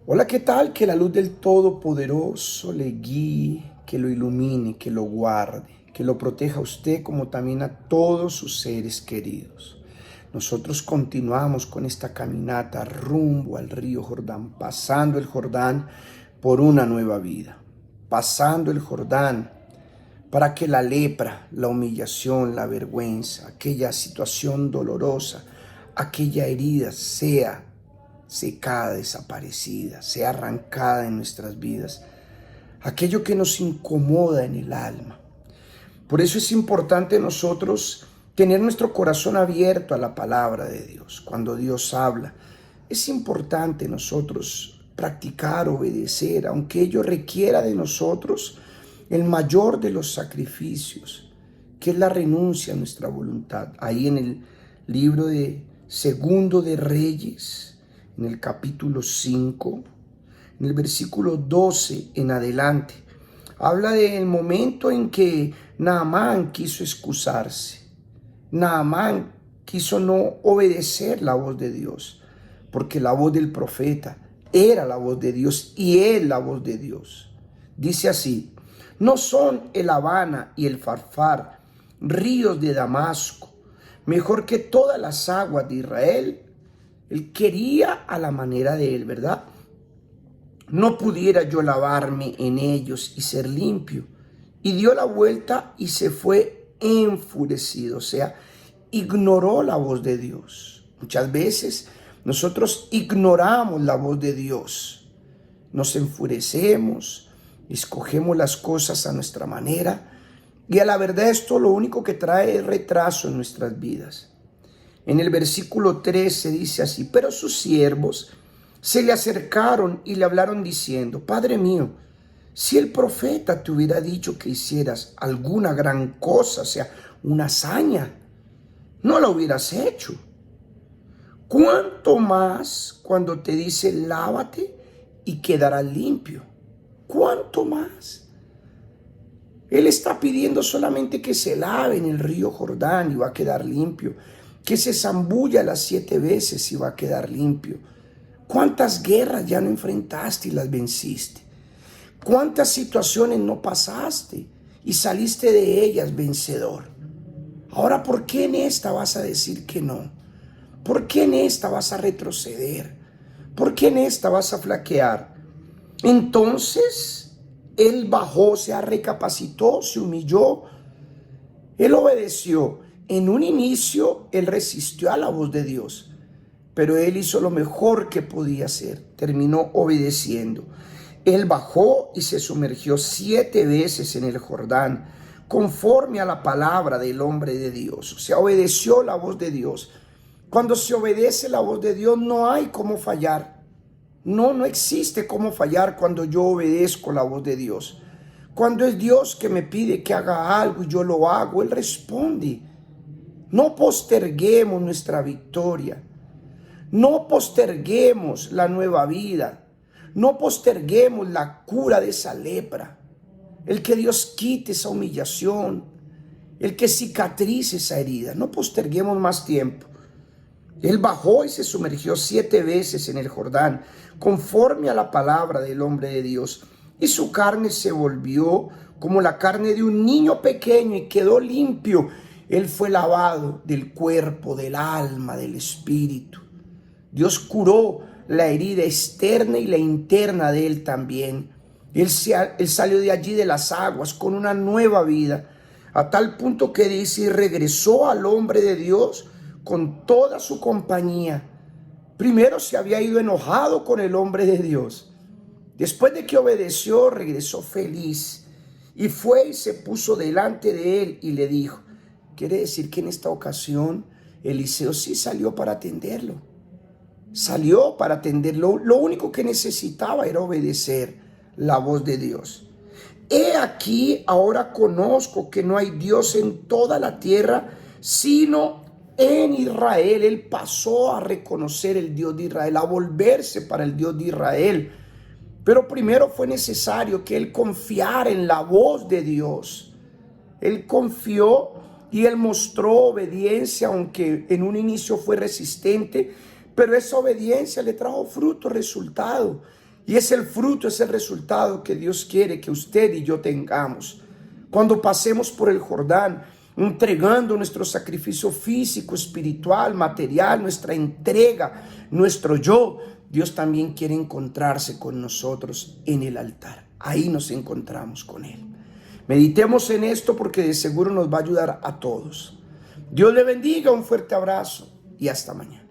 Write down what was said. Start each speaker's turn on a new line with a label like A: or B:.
A: Hola, ¿qué tal? Que la luz del Todopoderoso le guíe, que lo ilumine, que lo guarde, que lo proteja a usted como también a todos sus seres queridos. Nosotros continuamos con esta caminata rumbo al río Jordán, pasando el Jordán por una nueva vida, pasando el Jordán para que la lepra, la humillación, la vergüenza, aquella situación dolorosa, aquella herida sea secada, desaparecida, sea arrancada en nuestras vidas, aquello que nos incomoda en el alma. Por eso es importante nosotros tener nuestro corazón abierto a la palabra de Dios. Cuando Dios habla, es importante nosotros practicar, obedecer, aunque ello requiera de nosotros el mayor de los sacrificios, que es la renuncia a nuestra voluntad. Ahí en el libro de Segundo de Reyes, en el capítulo 5, en el versículo 12 en adelante, habla del momento en que Naamán quiso excusarse. Naamán quiso no obedecer la voz de Dios, porque la voz del profeta era la voz de Dios y es la voz de Dios. Dice así: no son el Habana y el Farfar, ríos de Damasco, mejor que todas las aguas de Israel. Él quería a la manera de él, ¿verdad? No pudiera yo lavarme en ellos y ser limpio. Y dio la vuelta y se fue enfurecido, o sea, ignoró la voz de Dios. Muchas veces nosotros ignoramos la voz de Dios, nos enfurecemos, escogemos las cosas a nuestra manera y a la verdad esto lo único que trae es retraso en nuestras vidas. En el versículo 13 dice así: pero sus siervos se le acercaron y le hablaron diciendo: Padre mío, si el profeta te hubiera dicho que hicieras alguna gran cosa, o sea, una hazaña, no la hubieras hecho. ¿Cuánto más cuando te dice lávate y quedarás limpio? ¿Cuánto más? Él está pidiendo solamente que se lave en el río Jordán y va a quedar limpio, que se zambulla las 7 veces y va a quedar limpio. ¿Cuántas guerras ya no enfrentaste y las venciste? ¿Cuántas situaciones no pasaste y saliste de ellas vencedor? Ahora, ¿por qué en esta vas a decir que no? ¿Por qué en esta vas a retroceder? ¿Por qué en esta vas a flaquear? Entonces, él bajó, se recapacitó, se humilló, él obedeció. En un inicio, él resistió a la voz de Dios, pero él hizo lo mejor que podía hacer, terminó obedeciendo. Él bajó y se sumergió 7 veces en el Jordán, conforme a la palabra del hombre de Dios. O sea, obedeció la voz de Dios. Cuando se obedece la voz de Dios, no hay cómo fallar. No existe cómo fallar cuando yo obedezco la voz de Dios. Cuando es Dios que me pide que haga algo y yo lo hago, Él responde. No posterguemos nuestra victoria. No posterguemos la nueva vida. No posterguemos la cura de esa lepra. El que Dios quite esa humillación. El que cicatrice esa herida. No posterguemos más tiempo. Él bajó y se sumergió 7 veces en el Jordán, conforme a la palabra del hombre de Dios. Y su carne se volvió como la carne de un niño pequeño y quedó limpio. Él fue lavado del cuerpo, del alma, del espíritu. Dios curó la herida externa y la interna de él también. Él salió de allí de las aguas con una nueva vida, a tal punto que dice: y regresó al hombre de Dios con toda su compañía. Primero se había ido enojado con el hombre de Dios. Después de que obedeció, regresó feliz y fue y se puso delante de él y le dijo. Quiere decir que en esta ocasión Eliseo sí salió para atenderlo. Salió para atenderlo. Lo único que necesitaba era obedecer la voz de Dios. He aquí, ahora conozco que no hay Dios en toda la tierra, sino en Israel. Él pasó a reconocer el Dios de Israel, a volverse para el Dios de Israel. Pero primero fue necesario que él confiara en la voz de Dios. Él confió y él mostró obediencia, aunque en un inicio fue resistente, pero esa obediencia le trajo fruto, resultado. Y es el fruto, es el resultado que Dios quiere que usted y yo tengamos. Cuando pasemos por el Jordán, entregando nuestro sacrificio físico, espiritual, material, nuestra entrega, nuestro yo, Dios también quiere encontrarse con nosotros en el altar. Ahí nos encontramos con Él. Meditemos en esto porque de seguro nos va a ayudar a todos. Dios le bendiga, un fuerte abrazo y hasta mañana.